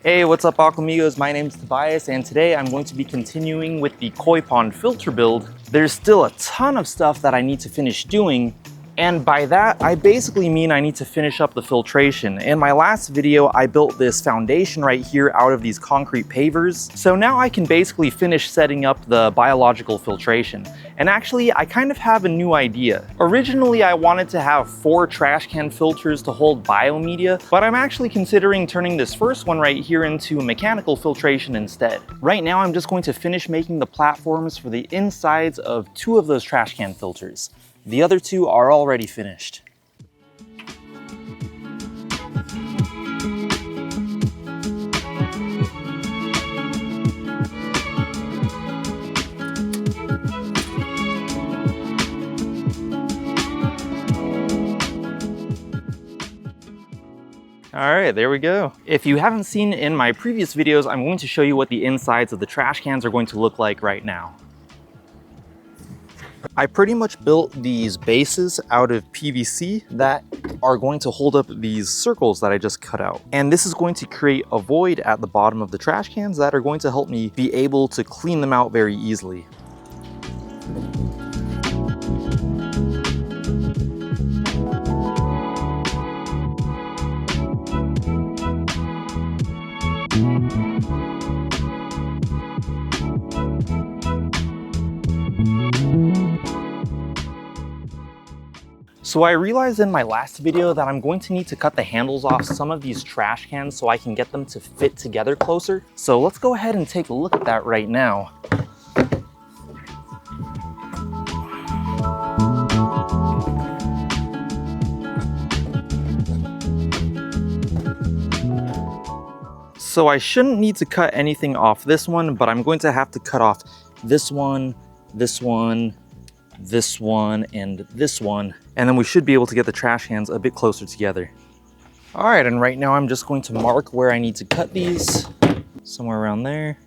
Hey, what's up Aquamigos? My name is Tobias and today I'm going to be continuing with the koi pond filter build. There's still a ton of stuff that I need to finish doing, and by that I basically mean I need to finish up the filtration. In my last video I built this foundation right here out of these concrete pavers, so now I can basically finish setting up the biological filtration. And actually I kind of have a new idea. Originally I wanted to have 4 trash can filters to hold biomedia, but I'm actually considering turning this first one right here into mechanical filtration instead. Right now I'm just going to finish making the platforms for the insides of 2 of those trash can filters. The other 2 are already finished. All right, there we go. If you haven't seen in my previous videos, I'm going to show you what the insides of the trash cans are going to look like right now. I pretty much built these bases out of PVC that are going to hold up these circles that I just cut out. And this is going to create a void at the bottom of the trash cans that are going to help me be able to clean them out very easily. So I realized in my last video that I'm going to need to cut the handles off some of these trash cans so I can get them to fit together closer. So let's go ahead and take a look at that right now. So I shouldn't need to cut anything off this one, but I'm going to have to cut off this one, this one, this one, and this one. And then we should be able to get the trash cans a bit closer together. All right, and right now I'm just going to mark where I need to cut these, somewhere around there.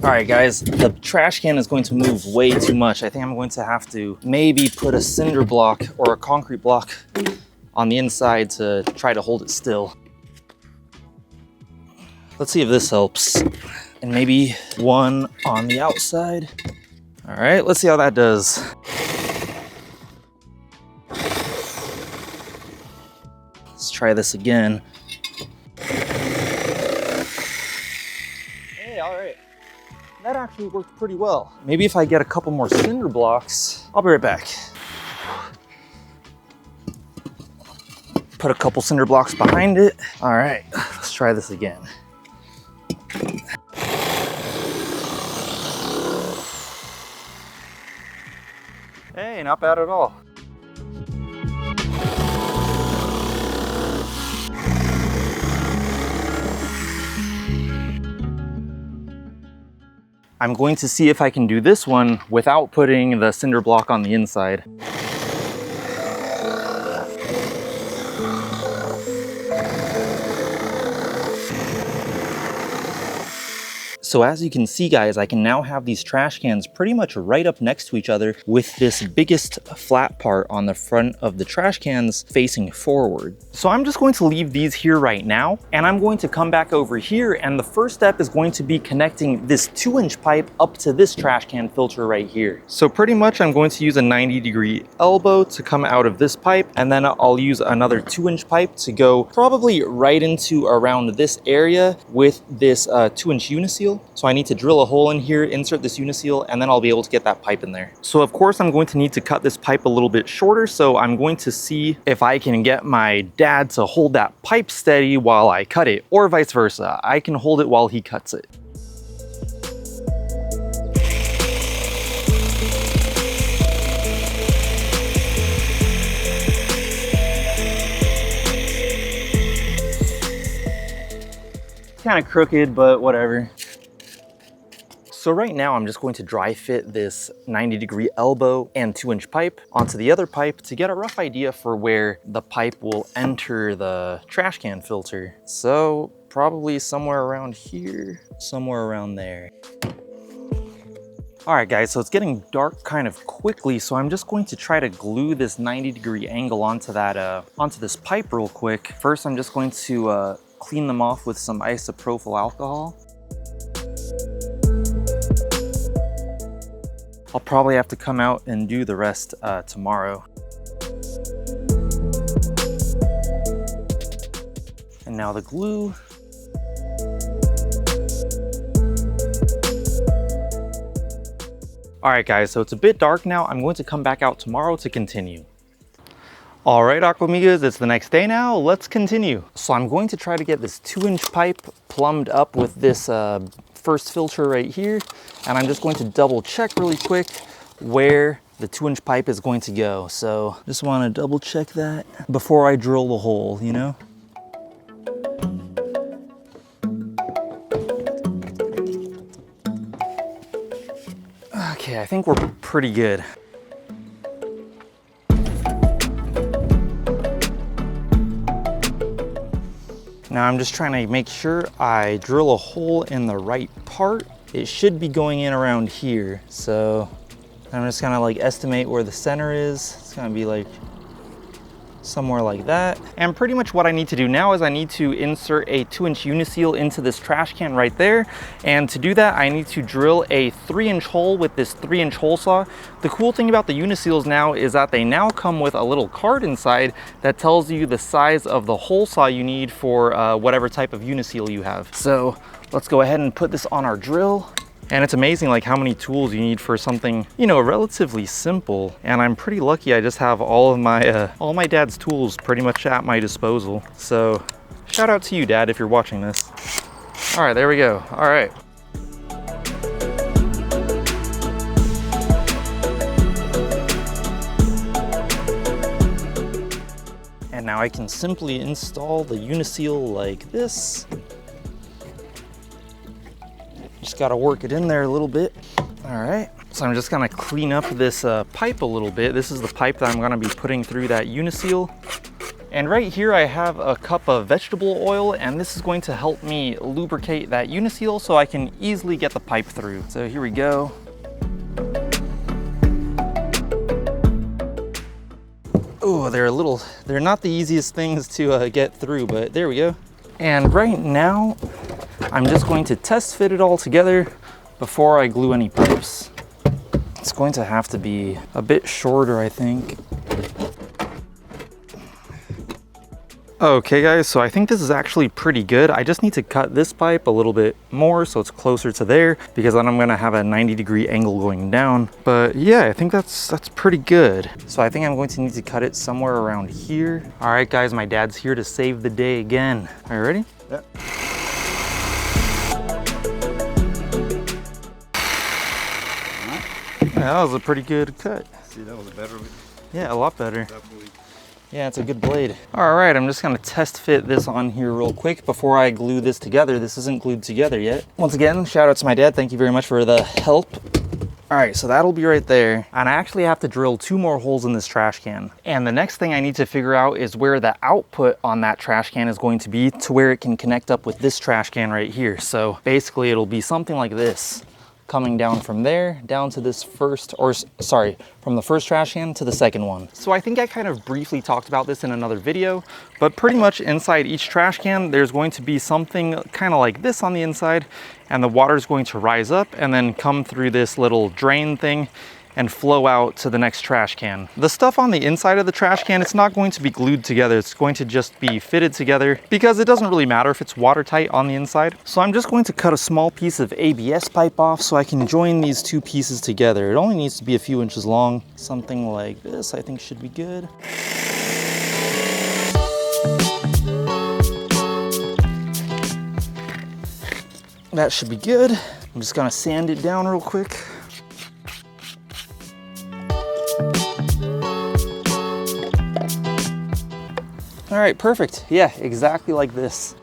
All right, guys, the trash can is going to move way too much. I think I'm going to have to maybe put a cinder block or a concrete block on the inside to try to hold it still. Let's see if this helps. And maybe one on the outside. All right, let's see how that does. Let's try this again. Hey, all right. That actually worked pretty well. Maybe if I get a couple more cinder blocks, I'll be right back. Put a couple cinder blocks behind it. All right, let's try this again. Hey, not bad at all. I'm going to see if I can do this one without putting the cinder block on the inside. So as you can see, guys, I can now have these trash cans pretty much right up next to each other with this biggest flat part on the front of the trash cans facing forward. So I'm just going to leave these here right now, and I'm going to come back over here, and the first step is going to be connecting this 2-inch pipe up to this trash can filter right here. So pretty much I'm going to use a 90-degree elbow to come out of this pipe, and then I'll use another 2-inch pipe to go probably right into around this area with this 2-inch uniseal. So I need to drill a hole in here, insert this uniseal, and then I'll be able to get that pipe in there. So of course I'm going to need to cut this pipe a little bit shorter, so I'm going to see if I can get my dad to hold that pipe steady while I cut it, or vice versa. I can hold it while he cuts it. Kind of crooked, but whatever. So right now I'm just going to dry fit this 90-degree elbow and 2-inch pipe onto the other pipe to get a rough idea for where the pipe will enter the trash can filter. So probably somewhere around here, somewhere around there. All right guys, so it's getting dark kind of quickly, so I'm just going to try to glue this 90-degree angle onto onto this pipe real quick. First, I'm just going to clean them off with some isopropyl alcohol. I'll probably have to come out and do the rest tomorrow. And now the glue. All right guys, so it's a bit dark now. I'm going to come back out tomorrow to continue. All right, Aquamigos, it's the next day now. Let's continue. So I'm going to try to get this 2-inch pipe plumbed up with this first filter right here. And I'm just going to double check really quick where the 2-inch pipe is going to go. So just want to double check that before I drill the hole, you know? Okay, I think we're pretty good. Now I'm just trying to make sure I drill a hole in the right part. It should be going in around here. So I'm just gonna like estimate where the center is. It's gonna be like somewhere like that. And pretty much what I need to do now is I need to insert a 2-inch uniseal into this trash can right there. And to do that, I need to drill a 3-inch hole with this 3-inch hole saw. The cool thing about the uniseals now is that they now come with a little card inside that tells you the size of the hole saw you need for whatever type of uniseal you have. So let's go ahead and put this on our drill. And it's amazing like how many tools you need for something, you know, relatively simple. And I'm pretty lucky I just have all of my dad's tools pretty much at my disposal. So shout out to you, Dad, if you're watching this. All right, there we go. All right. And now I can simply install the uniseal like this. Just gotta work it in there a little bit. All right, so I'm just gonna clean up this pipe a little bit. This is the pipe that I'm gonna be putting through that uniseal. And right here I have a cup of vegetable oil, and this is going to help me lubricate that uniseal so I can easily get the pipe through. So here we go. Oh, they're not the easiest things to get through, but there we go. And right now, I'm just going to test fit it all together before I glue any pipes. It's going to have to be a bit shorter, I think. Okay guys, so I think this is actually pretty good. I just need to cut this pipe a little bit more so it's closer to there, because then I'm gonna have a 90-degree angle going down. But yeah, I think that's pretty good. So I think I'm going to need to cut it somewhere around here. All right guys, my dad's here to save the day again. Are you ready? Yeah. Yeah, that was a pretty good cut. See, that was a better one. Yeah, a lot better. Definitely. Yeah, it's a good blade. All right, I'm just gonna test fit this on here real quick before I glue this together. This isn't glued together yet. Once again, shout out to my dad. Thank you very much for the help. All right, so that'll be right there. And I actually have to drill 2 more holes in this trash can. And the next thing I need to figure out is where the output on that trash can is going to be to where it can connect up with this trash can right here. So basically it'll be something like this, coming down from there, down to this first, or sorry, from the first trash can to the second one. So I think I kind of briefly talked about this in another video, but pretty much inside each trash can, there's going to be something kind of like this on the inside, and the water is going to rise up and then come through this little drain thing and flow out to the next trash can. The stuff on the inside of the trash can, it's not going to be glued together. It's going to just be fitted together because it doesn't really matter if it's watertight on the inside. So I'm just going to cut a small piece of ABS pipe off so I can join these 2 pieces together. It only needs to be a few inches long. Something like this I think should be good. That should be good. I'm just gonna sand it down real quick. All right, perfect. Yeah, exactly like this.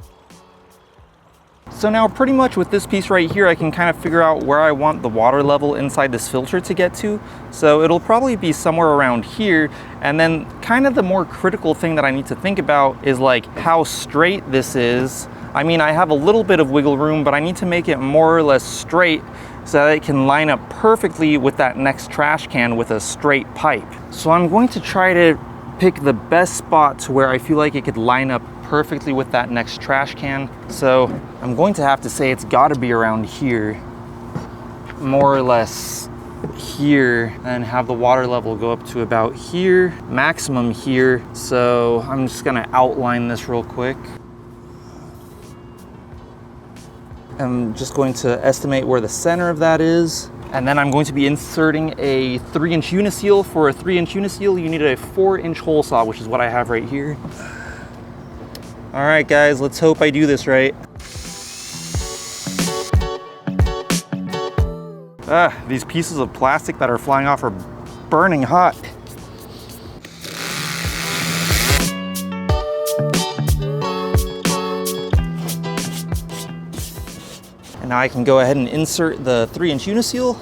So now pretty much with this piece right here, I can kind of figure out where I want the water level inside this filter to get to. So it'll probably be somewhere around here. And then kind of the more critical thing that I need to think about is like how straight this is. I mean, I have a little bit of wiggle room, but I need to make it more or less straight so that it can line up perfectly with that next trash can with a straight pipe. So I'm going to try to pick the best spot to where I feel like it could line up perfectly with that next trash can. So I'm going to have to say it's got to be around here, more or less here, and have the water level go up to about here, maximum here. So I'm just gonna outline this real quick. I'm just going to estimate where the center of that is. And then I'm going to be inserting a 3-inch uniseal. For a 3-inch uniseal, you need a 4-inch hole saw, which is what I have right here. All right, guys, let's hope I do this right. These pieces of plastic that are flying off are burning hot. And now I can go ahead and insert the 3-inch uniseal.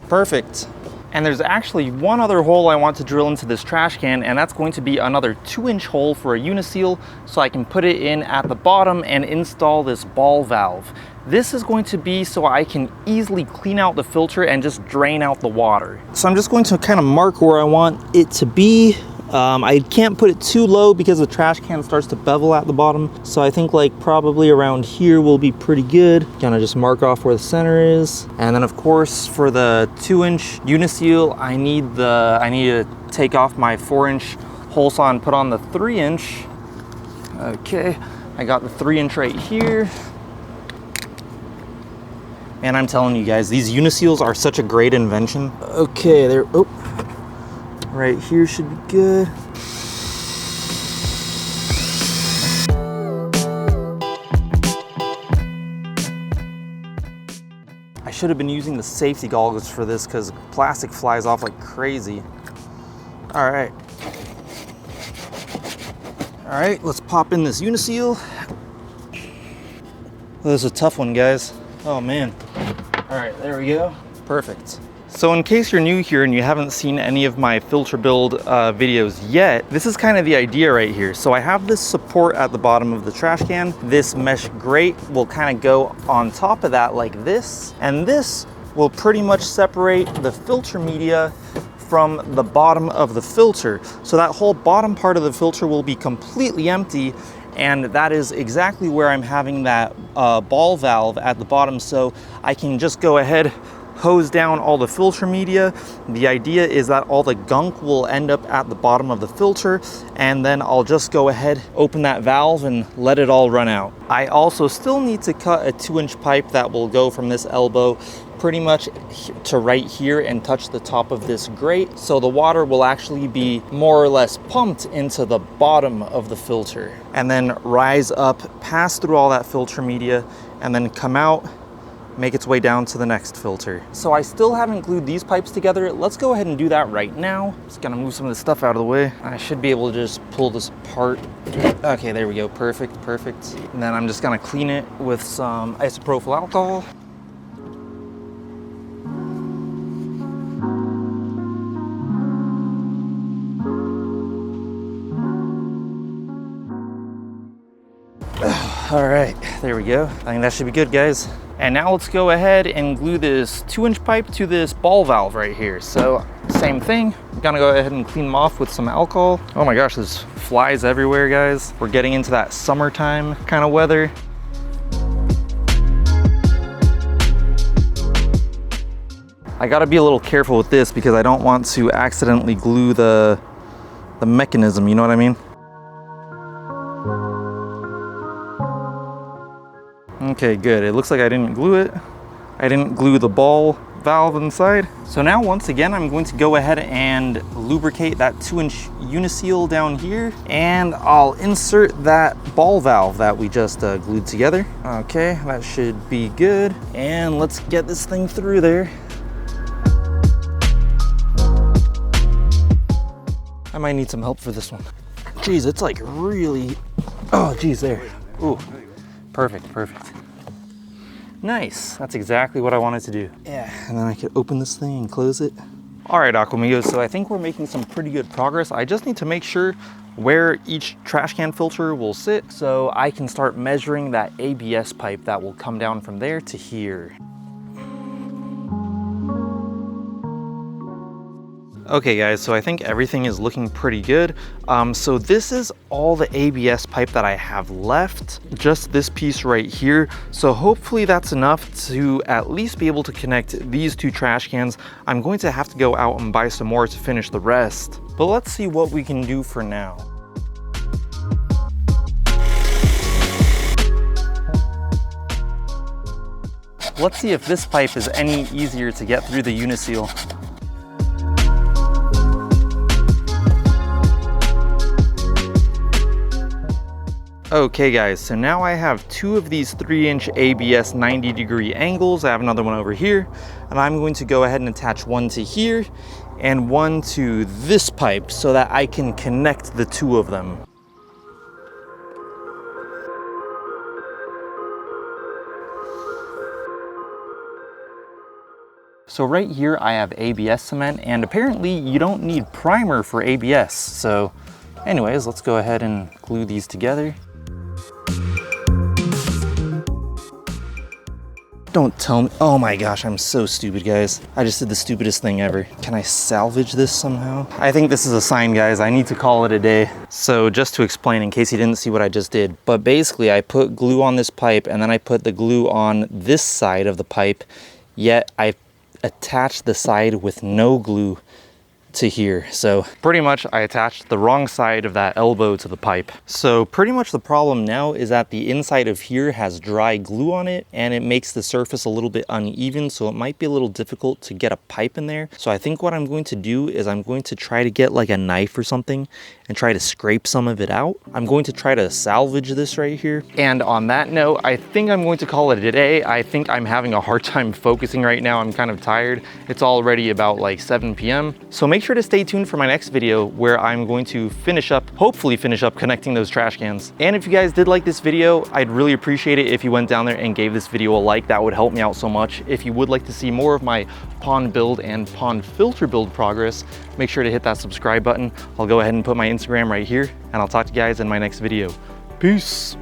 Perfect. And there's actually one other hole I want to drill into this trash can, and that's going to be another 2-inch hole for a uniseal, so I can put it in at the bottom and install this ball valve. This is going to be so I can easily clean out the filter and just drain out the water. So I'm just going to kind of mark where I want it to be. I can't put it too low because the trash can starts to bevel at the bottom. So I think like probably around here will be pretty good. Kind of just mark off where the center is. And then of course for the 2-inch uniseal, I need to take off my 4-inch hole saw and put on the 3-inch. Okay, I got the 3-inch right here. And I'm telling you guys, these uniseals are such a great invention. Okay, there, oh, right here should be good. I should have been using the safety goggles for this because plastic flies off like crazy. All right. All right, let's pop in this uniseal. This is a tough one, guys. Oh man. All right, there we go. Perfect. So in case you're new here and you haven't seen any of my filter build videos yet, this is kind of the idea right here. So I have this support at the bottom of the trash can. This mesh grate will kind of go on top of that like this. And this will pretty much separate the filter media from the bottom of the filter. So that whole bottom part of the filter will be completely empty. And that is exactly where I'm having that ball valve at the bottom. So I can just go ahead, hose down all the filter media. The idea is that all the gunk will end up at the bottom of the filter, and then I'll just go ahead, open that valve and let it all run out. I also still need to cut a 2-inch pipe that will go from this elbow pretty much to right here and touch the top of this grate. So the water will actually be more or less pumped into the bottom of the filter and then rise up, pass through all that filter media, and then come out, make its way down to the next filter. So I still haven't glued these pipes together. Let's go ahead and do that right now. Just gonna move some of this stuff out of the way. I should be able to just pull this apart. Okay, there we go, perfect, perfect. And then I'm just gonna clean it with some isopropyl alcohol. All right, there we go. I think that should be good, guys. And now let's go ahead and glue this 2-inch pipe to this ball valve right here. So same thing, I'm gonna go ahead and clean them off with some alcohol. Oh my gosh, there's flies everywhere, guys. We're getting into that summertime kind of weather. I gotta be a little careful with this because I don't want to accidentally glue the mechanism, you know what I mean? Okay, good. It looks like I didn't glue it. I didn't glue the ball valve inside. So now once again, I'm going to go ahead and lubricate that 2-inch uniseal down here, and I'll insert that ball valve that we just glued together. Okay, that should be good. And let's get this thing through there. I might need some help for this one. Geez, it's like really, oh geez, there. Ooh, perfect, perfect. Nice, that's exactly what I wanted to do. Yeah, and then I could open this thing and close it. All right, Aquamigos, so I think we're making some pretty good progress. I just need to make sure where each trash can filter will sit so I can start measuring that ABS pipe that will come down from there to here. Okay guys, so I think everything is looking pretty good. So this is all the ABS pipe that I have left, just this piece right here. So hopefully that's enough to at least be able to connect these two trash cans. I'm going to have to go out and buy some more to finish the rest. But let's see what we can do for now. Let's see if this pipe is any easier to get through the uniseal. Okay guys, so now I have two of these 3-inch ABS 90-degree angles. I have another one over here, and I'm going to go ahead and attach one to here and one to this pipe so that I can connect the two of them. So right here I have ABS cement, and apparently you don't need primer for ABS. So anyways, let's go ahead and glue these together. Don't tell me. Oh my gosh, I'm so stupid, guys. I just did the stupidest thing ever. Can I salvage this somehow? I think this is a sign, guys. I need to call it a day. So just to explain, in case you didn't see what I just did, but basically I put glue on this pipe and then I put the glue on this side of the pipe, yet I attached the side with no glue to here. So pretty much I attached the wrong side of that elbow to the pipe. So pretty much the problem now is that the inside of here has dry glue on it and it makes the surface a little bit uneven, so it might be a little difficult to get a pipe in there. So I think what I'm going to do is I'm going to try to get like a knife or something and try to scrape some of it out. I'm going to try to salvage this right here. And on that note, I think I'm going to call it a day. I think I'm having a hard time focusing right now. I'm kind of tired. It's already about like 7 p.m. So make sure to stay tuned for my next video where I'm going to hopefully finish up connecting those trash cans. And if you guys did like this video, I'd really appreciate it if you went down there and gave this video a like. That would help me out so much. If you would like to see more of my pond build and pond filter build progress, make sure to hit that subscribe button. I'll go ahead and put my Instagram right here, and I'll talk to you guys in my next video. Peace.